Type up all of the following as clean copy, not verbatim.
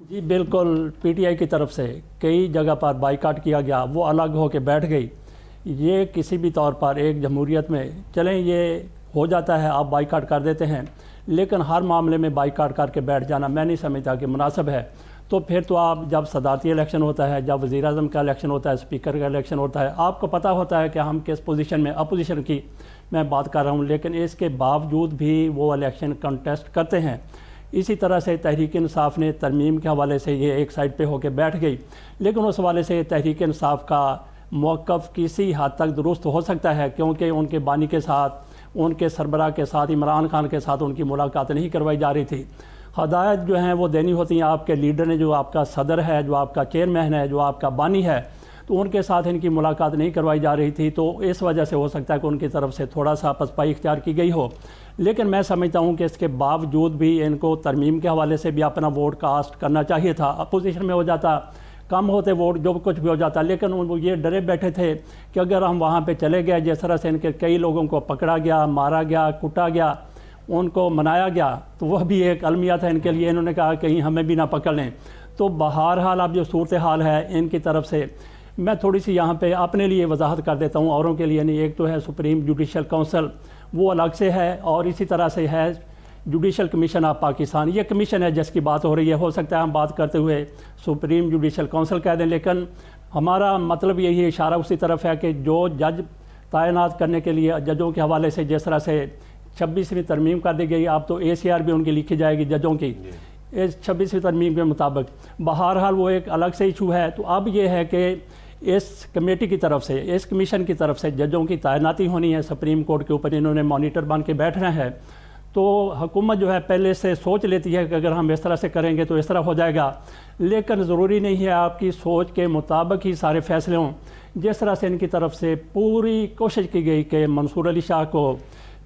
جی بالکل، P T I کی طرف سے کئی جگہ پر بائیکاٹ کیا گیا، وہ الگ ہو کے بیٹھ گئی. یہ کسی بھی طور پر ایک جمہوریت میں چلیں یہ ہو جاتا ہے، آپ بائیکاٹ کر دیتے ہیں، لیکن ہر معاملے میں بائیکاٹ کر کے بیٹھ جانا میں نہیں سمجھتا کہ مناسب ہے. تو پھر تو آپ جب صدارتی الیکشن ہوتا ہے، جب وزیر اعظم کا الیکشن ہوتا ہے، اسپیکر کا الیکشن ہوتا ہے، آپ کو پتہ ہوتا ہے کہ ہم کس پوزیشن میں، اپوزیشن کی میں بات کر رہا ہوں، لیکن اس کے باوجود بھی وہ الیکشن کنٹیسٹ کرتے ہیں. اسی طرح سے تحریک انصاف نے ترمیم کے حوالے سے یہ ایک سائڈ پہ ہو کے بیٹھ گئی، لیکن اس حوالے سے تحریک انصاف کا موقف کسی حد تک درست ہو سکتا ہے، کیونکہ ان کے بانی کے ساتھ، ان کے سربراہ کے ساتھ، عمران خان کے ساتھ ان کی ملاقات نہیں کروائی جا رہی تھی. ہدایت جو ہیں وہ دینی ہوتی ہیں آپ کے لیڈر نے، جو آپ کا صدر ہے، جو آپ کا چیئرمین ہے، جو آپ کا بانی ہے، تو ان کے ساتھ ان کی ملاقات نہیں کروائی جا رہی تھی. تو اس وجہ سے ہو سکتا ہے کہ ان کی طرف سے تھوڑا سا پسپائی اختیار کی گئی ہو، لیکن میں سمجھتا ہوں کہ اس کے باوجود بھی ان کو ترمیم کے حوالے سے بھی اپنا ووٹ کاسٹ کرنا چاہیے تھا. اپوزیشن میں ہو جاتا، کم ہوتے ووٹ، جو کچھ بھی ہو جاتا، لیکن وہ یہ ڈرے بیٹھے تھے کہ اگر ہم وہاں پہ چلے گئے، جس طرح سے ان کے کئی لوگوں کو پکڑا گیا، مارا گیا، کٹا گیا، ان کو منایا گیا، تو وہ بھی ایک المیہ تھا ان کے لیے. انہوں نے کہا کہیں ہمیں بھی نہ پکڑ لیں. تو بہرحال اب جو صورتحال ہے ان کی طرف سے، میں تھوڑی سی یہاں پہ اپنے لیے وضاحت کر دیتا ہوں، اوروں کے لیے نہیں. ایک تو ہے سپریم جوڈیشل کونسل، وہ الگ سے ہے، اور اسی طرح سے ہے جوڈیشل کمیشن آف پاکستان. یہ کمیشن ہے جس کی بات ہو رہی ہے. ہو سکتا ہے ہم بات کرتے ہوئے سپریم جوڈیشل کونسل کہہ دیں، لیکن ہمارا مطلب یہی اشارہ اسی طرف ہے کہ جو جج تعینات کرنے کے لیے ججوں کے حوالے سے جس طرح سے 26ویں ترمیم کر دی گئی، اب تو اے سی آر بھی ان کی لکھی جائے گی ججوں کی اس 26ویں ترمیم کے مطابق. بہرحال وہ ایک الگ سے ایشو ہے. تو اب یہ ہے کہ اس کمیٹی کی طرف سے، اس کمیشن کی طرف سے ججوں کی تعیناتی ہونی ہے. سپریم کورٹ کے اوپر انہوں نے مانیٹر بن کے بیٹھنا ہے. تو حکومت جو ہے پہلے سے سوچ لیتی ہے کہ اگر ہم اس طرح سے کریں گے تو اس طرح ہو جائے گا، لیکن ضروری نہیں ہے آپ کی سوچ کے مطابق ہی سارے فیصلے ہوں. جس طرح سے ان کی طرف سے پوری کوشش کی گئی کہ منصور علی شاہ کو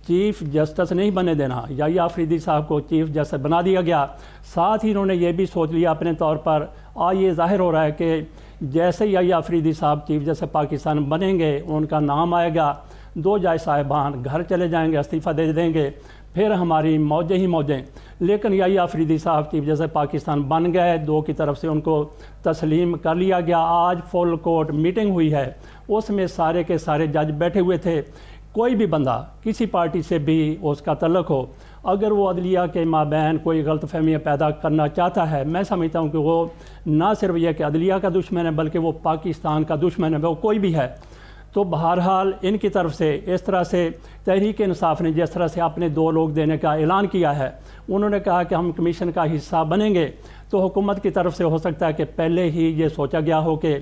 چیف جسٹس نہیں بنے دینا، یحییٰ آفریدی صاحب کو چیف جسٹس بنا دیا گیا. ساتھ ہی انہوں نے یہ بھی سوچ لیا اپنے طور پر، یہ ظاہر ہو رہا ہے کہ جیسے یحییٰ آفریدی صاحب چیف جسٹس پاکستان بنیں گے، ان کا نام آئے گا، 2 جج صاحبان گھر چلے جائیں گے، استعفیٰ دے دیں گے، پھر ہماری موجیں ہی موجیں. لیکن یحییٰ آفریدی صاحب چیف جسٹس پاکستان بن گئے، 2 کی طرف سے ان کو تسلیم کر لیا گیا. آج فل کورٹ میٹنگ ہوئی ہے، اس میں سارے کے سارے جج بیٹھے ہوئے تھے. کوئی بھی بندہ کسی پارٹی سے بھی اس کا تعلق ہو، اگر وہ عدلیہ کے مابین کوئی غلط فہمیاں پیدا کرنا چاہتا ہے، میں سمجھتا ہوں کہ وہ نہ صرف یہ کہ عدلیہ کا دشمن ہے بلکہ وہ پاکستان کا دشمن ہے، وہ کوئی بھی ہے. تو بہرحال ان کی طرف سے اس طرح سے تحریک انصاف نے جس طرح سے اپنے 2 لوگ دینے کا اعلان کیا ہے، انہوں نے کہا کہ ہم کمیشن کا حصہ بنیں گے. تو حکومت کی طرف سے ہو سکتا ہے کہ پہلے ہی یہ سوچا گیا ہو کہ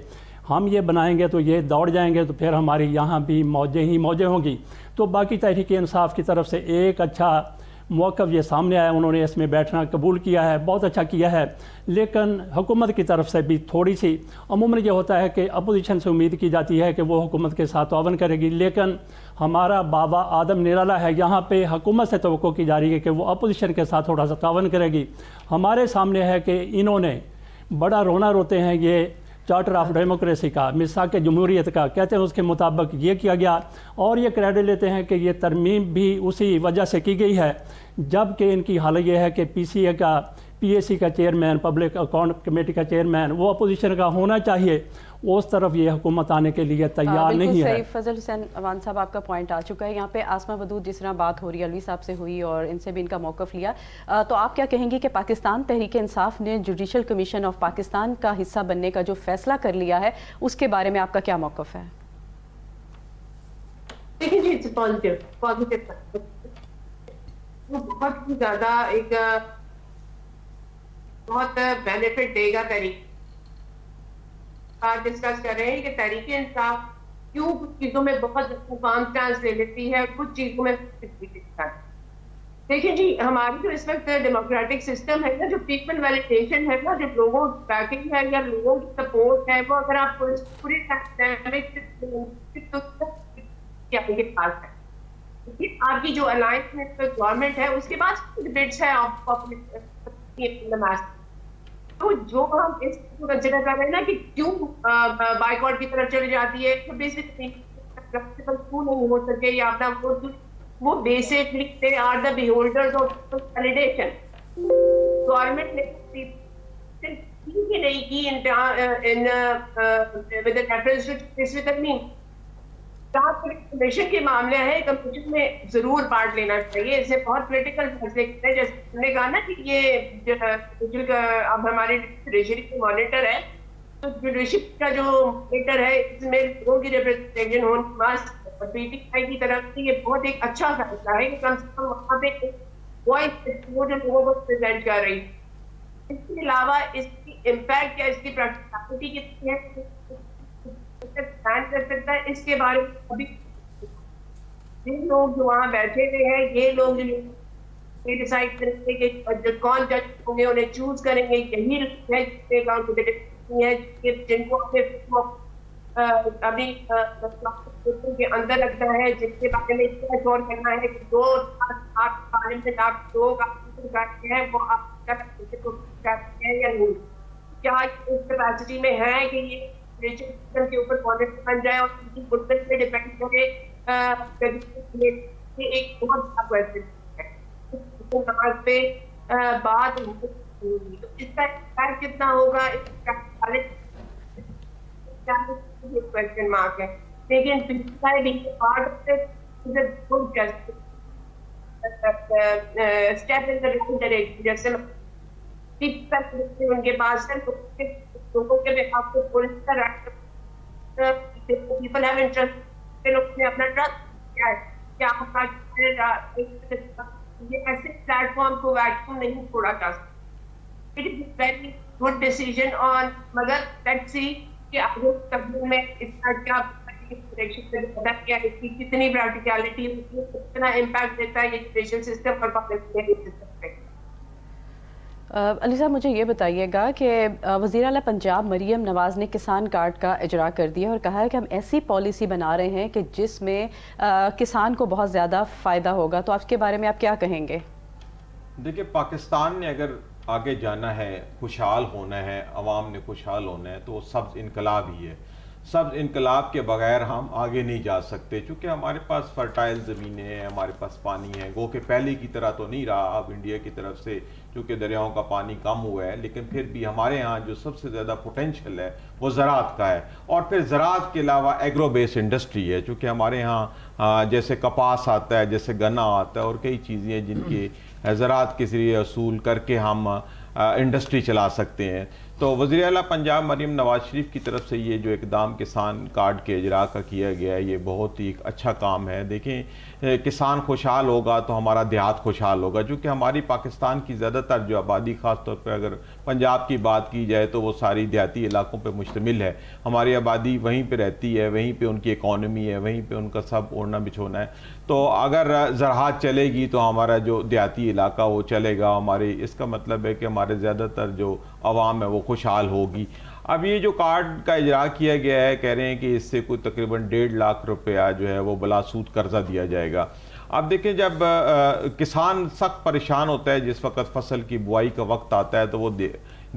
ہم یہ بنائیں گے تو یہ دوڑ جائیں گے، تو پھر ہماری یہاں بھی موجیں ہی موجیں ہوں گی. تو باقی تحریک انصاف کی طرف سے ایک اچھا موقف یہ سامنے آیا، انہوں نے اس میں بیٹھنا قبول کیا ہے، بہت اچھا کیا ہے. لیکن حکومت کی طرف سے بھی تھوڑی سی، عموماً یہ ہوتا ہے کہ اپوزیشن سے امید کی جاتی ہے کہ وہ حکومت کے ساتھ تعاون کرے گی، لیکن ہمارا بابا آدم نرالا ہے، یہاں پہ حکومت سے توقع کی جا رہی ہے کہ وہ اپوزیشن کے ساتھ تھوڑا سا تعاون کرے گی. ہمارے سامنے ہے کہ انہوں نے بڑا رونا روتے ہیں یہ چارٹر آف ڈیموکریسی کا، میثاق جمہوریت کا، کہتے ہیں اس کے مطابق یہ کیا گیا، اور یہ کریڈٹ لیتے ہیں کہ یہ ترمیم بھی اسی وجہ سے کی گئی ہے. جبکہ ان کی حالت یہ ہے کہ پی اے سی کا چیئرمین، پبلک اکاؤنٹ کمیٹی کا چیئرمین وہ اپوزیشن کا ہونا چاہیے. اس طرف یہ حکومت آنے کے لیے تیار نہیں ہے. صحیح. فضل حسین عوان صاحب آپ کا پوائنٹ آ چکا ہے. یہاں پہ آسمہ ودود جس طرح بات ہو رہی ہے، علوی صاحب سے ہوئی اور ان سے بھی ان کا موقف لیا، تو آپ کیا کہیں گے کہ پاکستان تحریک انصاف نے جوڈیشل کمیشن آف پاکستان کا حصہ بننے کا جو فیصلہ کر لیا ہے، اس کے بارے میں آپ کا کیا موقف ہے؟ دیکھیں جی، پازیٹیو بہت ہی زیادہ ایک بہت بینیفٹ دے گا. تحریک ڈسکس کر رہے ہیں کہ تحریک انصاف کیوں کچھ چیزوں میں بہت فارم چانس لے لیتی ہے، کچھ چیزوں میں. دیکھیں جی، ہماری جو اس وقت ڈیموکریٹک سسٹم ہے نا، جو پیپل ویلیڈیشن ہے نا، جو لوگوں کی بیکنگ ہے یا لوگوں کی سپورٹ ہے، وہ اگر آپ پوری پاس ہے. آپ کی جو الائنس میں گورنمنٹ ہے، اس کے بعد ڈبیٹس ہے تو جو ہم اس کو کنسیڈر کر رہے ہیں نا کہ کیوں بائیکاٹ کی طرف چلی جاتی ہے، تو بیسکلی کیوں نہیں ہو سکے یا اپنا وہ basically they are the beholders of validation. Government نے تبدیلی نہیں کی ود ریفرنس ٹو اس ترمیم. جہاں کمیشن کے معاملے ہیں کمیشن میں ضرور پارٹ لینا چاہیے. اسے بہت پولیٹیکل فیصلے کرتے ہیں, جیسے ہم نے کہا نا کہ یہ اب ہمارے جوڈیشری کے مانیٹر ہے, تو جوڈیشری کا جو مانیٹر ہے اس میں لوگوں کی ریپرزنٹیشن ہونے کے بعد پی ٹی آئی کی طرف سے یہ بہت ایک اچھا فیصلہ ہے کہ کم سے کم وہاں پہ وائس وہ جو لوگوں کو پریزنٹ کر رہی. اس کے علاوہ اس کی امپیکٹ یا اس کی پریکٹیکلٹی کتنی ہے کر سکتا ہے, اس کے بارے میں ابھی جن لوگ جو وہاں بیٹھے ہوئے ہیں, یہ لوگ جو ڈیسائڈ کریں گے کہ کون جج ہوں گے, انہیں چوز کریں گے, یہی ہے اکاؤنٹیبلٹی ہے جن کو ابھی کے اندر لگتا ہے, جن کے بارے میں اتنا غور کرنا ہے کہ جو آپ تعلیم سے آپ لوگ کرتے ہیں وہ آپ کرتے ہیں یا نہیں, کیا اس کیپیسٹی میں ہے کہ یہ سسٹم کے اوپر پالیسی بن جائے اور ان کی گڈنس پہ ڈیپینڈ کرے. ایک بہت بڑا کوشچن ہے پہ بات ہوگی, تو اس کا امپیکٹ کتنا ہوگا کوشچن مارک ہے. لیکن جیسے ان کے پاس لوگوں کے آپ کو پیپل ہیو انٹرسٹ, لوگوں نے اپنا ٹرسٹ کیا ہے کہ آپ یہ ایسے پلیٹ فارم کو ویکیوم نہیں چھوڑا جا سکتا. It is very good decision on, مگر لیٹس سی کہ آگے تبدیل میں اس کا کیا کتنی پریکٹیکلٹی کتنا امپیکٹ دیتا ہے یہ ایجوکیشن سسٹم اور پالیسی سسٹم پہ. علی صاحب مجھے یہ بتائیے گا کہ وزیر اعلیٰ پنجاب مریم نواز نے کسان کارڈ کا اجرا کر دیا اور کہا ہے کہ ہم ایسی پالیسی بنا رہے ہیں کہ جس میں کسان کو بہت زیادہ فائدہ ہوگا, تو آپ کے بارے میں آپ کیا کہیں گے؟ دیکھیں, پاکستان نے اگر آگے جانا ہے, خوشحال ہونا ہے, عوام نے خوشحال ہونا ہے, تو وہ سبز انقلاب ہی ہے. سبز انقلاب کے بغیر ہم آگے نہیں جا سکتے, چونکہ ہمارے پاس فرٹائل زمینیں ہیں, ہمارے پاس پانی ہے. گو کہ پہلے کی طرح تو نہیں رہا اب انڈیا کی طرف سے, چونکہ دریاؤں کا پانی کم ہوا ہے, لیکن پھر بھی ہمارے ہاں جو سب سے زیادہ پوٹینشیل ہے وہ زراعت کا ہے. اور پھر زراعت کے علاوہ ایگرو بیس انڈسٹری ہے, چونکہ ہمارے ہاں جیسے کپاس آتا ہے, جیسے گنا آتا ہے, اور کئی چیزیں ہیں جن کے زراعت کے ذریعے اصول کر کے ہم انڈسٹری چلا سکتے ہیں. تو وزیر اعلیٰ پنجاب مریم نواز شریف کی طرف سے یہ جو اقدام کسان کارڈ کے اجرا کا کیا گیا ہے, یہ بہت ہی اچھا کام ہے. دیکھیں, کسان خوشحال ہوگا تو ہمارا دیہات خوشحال ہوگا, چونکہ ہماری پاکستان کی زیادہ تر جو آبادی, خاص طور پہ اگر پنجاب کی بات کی جائے تو وہ ساری دیہاتی علاقوں پہ مشتمل ہے. ہماری آبادی وہیں پہ رہتی ہے, وہیں پہ ان کی اکانومی ہے, وہیں پہ ان کا سب اوڑھنا بچھونا ہے. تو اگر زراعت چلے گی تو ہمارا جو دیہاتی علاقہ وہ چلے گا. ہمارے اس کا مطلب ہے کہ ہمارے زیادہ تر جو عوام ہے وہ خوشحال ہوگی. اب یہ جو کارڈ کا اجرا کیا گیا ہے, کہہ رہے ہیں کہ اس سے کوئی تقریباً 1.5 لاکھ روپیہ جو ہے وہ بلا سود قرضہ دیا جائے گا. اب دیکھیں, جب کسان سخت پریشان ہوتا ہے, جس وقت فصل کی بوائی کا وقت آتا ہے, تو وہ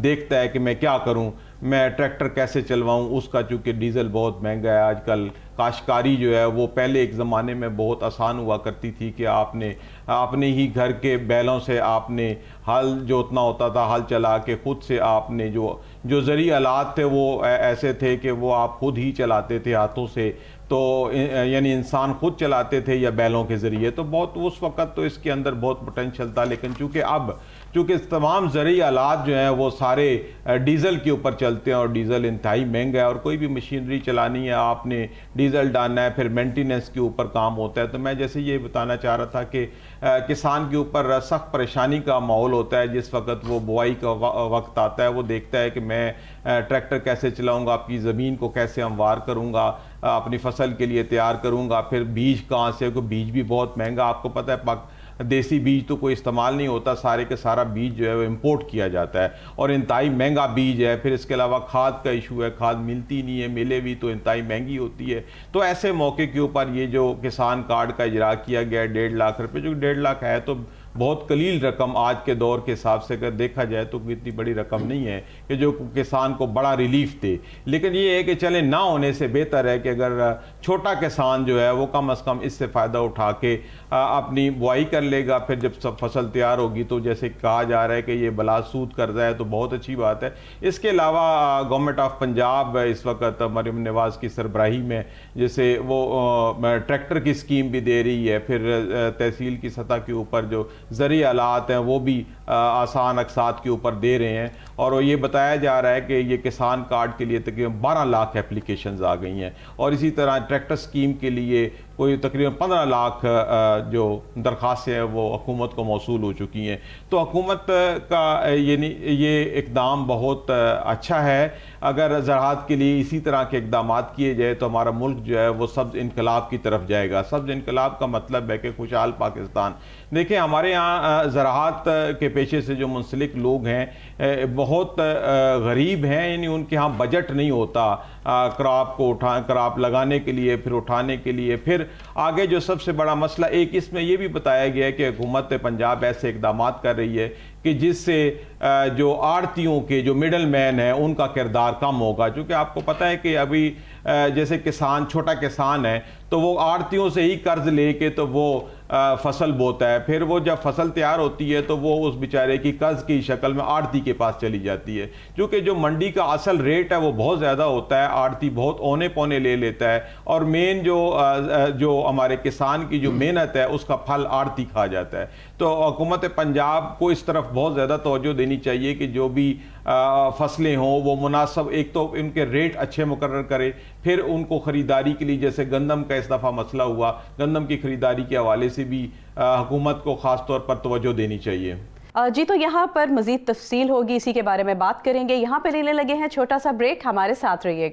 دیکھتا ہے کہ میں کیا کروں, میں ٹریکٹر کیسے چلواؤں. اس کا چونکہ ڈیزل بہت مہنگا ہے آج کل, کاشتکاری جو ہے وہ پہلے ایک زمانے میں بہت آسان ہوا کرتی تھی کہ آپ نے اپنے ہی گھر کے بیلوں سے آپ نے ہل جوتنا ہوتا تھا, ہل چلا کے خود سے آپ نے جو زرعی آلات تھے وہ ایسے تھے کہ وہ آپ خود ہی چلاتے تھے ہاتھوں سے, تو یعنی انسان خود چلاتے تھے یا بیلوں کے ذریعے. تو بہت اس وقت تو اس کے اندر بہت پوٹینشیل تھا, لیکن چونکہ تمام زرعی آلات جو ہیں وہ سارے ڈیزل کے اوپر چلتے ہیں, اور ڈیزل انتہائی مہنگا ہے, اور کوئی بھی مشینری چلانی ہے آپ نے ڈیزل ڈالنا ہے, پھر مینٹیننس کے اوپر کام ہوتا ہے. تو میں جیسے یہ بتانا چاہ رہا تھا کہ کسان کے اوپر سخت پریشانی کا ماحول ہوتا ہے جس وقت وہ بوائی کا وقت آتا ہے. وہ دیکھتا ہے کہ میں ٹریکٹر کیسے چلاؤں گا, اپنی زمین کو کیسے ہموار کروں گا, اپنی فصل کے لیے تیار کروں گا, پھر بیج کہاں سے, کیونکہ بیج بھی بہت مہنگا. آپ کو پتہ ہے دیسی بیج تو کوئی استعمال نہیں ہوتا, سارے کے سارا بیج جو ہے وہ امپورٹ کیا جاتا ہے, اور انتہائی مہنگا بیج ہے. پھر اس کے علاوہ کھاد کا ایشو ہے, کھاد ملتی نہیں ہے, ملے بھی تو انتہائی مہنگی ہوتی ہے. تو ایسے موقع کے اوپر یہ جو کسان کارڈ کا اجرا کیا گیا ہے 1.5 لاکھ روپے, جو 1.5 لاکھ ہے تو بہت قلیل رقم آج کے دور کے حساب سے اگر دیکھا جائے تو اتنی بڑی رقم نہیں ہے کہ جو کسان کو بڑا ریلیف دے. لیکن یہ ہے کہ چلیں, نہ ہونے سے بہتر ہے کہ اگر چھوٹا کسان جو ہے وہ کم از کم اس سے فائدہ اٹھا کے اپنی بوائی کر لے گا. پھر جب سب فصل تیار ہوگی تو جیسے کہا جا رہا ہے کہ یہ بلا سود قرضہ ہے تو بہت اچھی بات ہے. اس کے علاوہ گورنمنٹ آف پنجاب اس وقت مریم نواز کی سربراہی میں جیسے وہ ٹریکٹر کی اسکیم بھی دے رہی ہے, پھر تحصیل کی سطح کے اوپر جو زرعی آلات ہیں وہ بھی آسان اقساط کے اوپر دے رہے ہیں, اور یہ بتایا جا رہا ہے کہ یہ کسان کارڈ کے لیے تقریباً 12 لاکھ اپلیکیشنز آ گئی ہیں, اور اسی طرح ٹریکٹر اسکیم کے لیے کوئی تقریباً 15 لاکھ جو درخواستیں ہیں وہ حکومت کو موصول ہو چکی ہیں. تو حکومت کا یہ اقدام بہت اچھا ہے. اگر زراعت کے لیے اسی طرح کے اقدامات کیے جائے تو ہمارا ملک جو ہے وہ سبز انقلاب کی طرف جائے گا. سبز انقلاب کا مطلب ہے کہ خوشحال پاکستان. دیکھیں ہمارے یہاں زراعت کے پیشے سے جو منسلک لوگ ہیں بہت غریب ہیں, یعنی ان کے ہاں بجٹ نہیں ہوتا کراپ لگانے کے لیے, پھر اٹھانے کے لیے. پھر آگے جو سب سے بڑا مسئلہ ایک اس میں یہ بھی بتایا گیا ہے کہ حکومت پنجاب ایسے اقدامات کر رہی ہے کہ جس سے جو آڑتیوں کے جو مڈل مین ہیں ان کا کردار کم ہوگا. چونکہ آپ کو پتہ ہے کہ ابھی جیسے کسان چھوٹا کسان ہے تو وہ آڑتیوں سے ہی قرض لے کے تو وہ فصل بوتا ہے, پھر وہ جب فصل تیار ہوتی ہے تو وہ اس بیچارے کی قرض کی شکل میں آڑتی کے پاس چلی جاتی ہے. چونکہ جو منڈی کا اصل ریٹ ہے وہ بہت زیادہ ہوتا ہے, آڑتی بہت اونے پونے لے لیتا ہے, اور مین جو ہمارے کسان کی جو محنت ہے اس کا پھل آڑتی کھا جاتا ہے. تو حکومت پنجاب کو اس طرف بہت زیادہ توجہ دینی چاہیے کہ جو بھی فصلیں ہوں وہ مناسب, ایک تو ان کے ریٹ اچھے مقرر کرے, پھر ان کو خریداری کے لیے جیسے گندم کا اس دفعہ مسئلہ ہوا, گندم کی خریداری کے حوالے سے بھی حکومت کو خاص طور پر توجہ دینی چاہیے. جی تو یہاں پر مزید تفصیل ہوگی, اسی کے بارے میں بات کریں گے. یہاں پہ لینے لگے ہیں چھوٹا سا بریک, ہمارے ساتھ رہیے گا.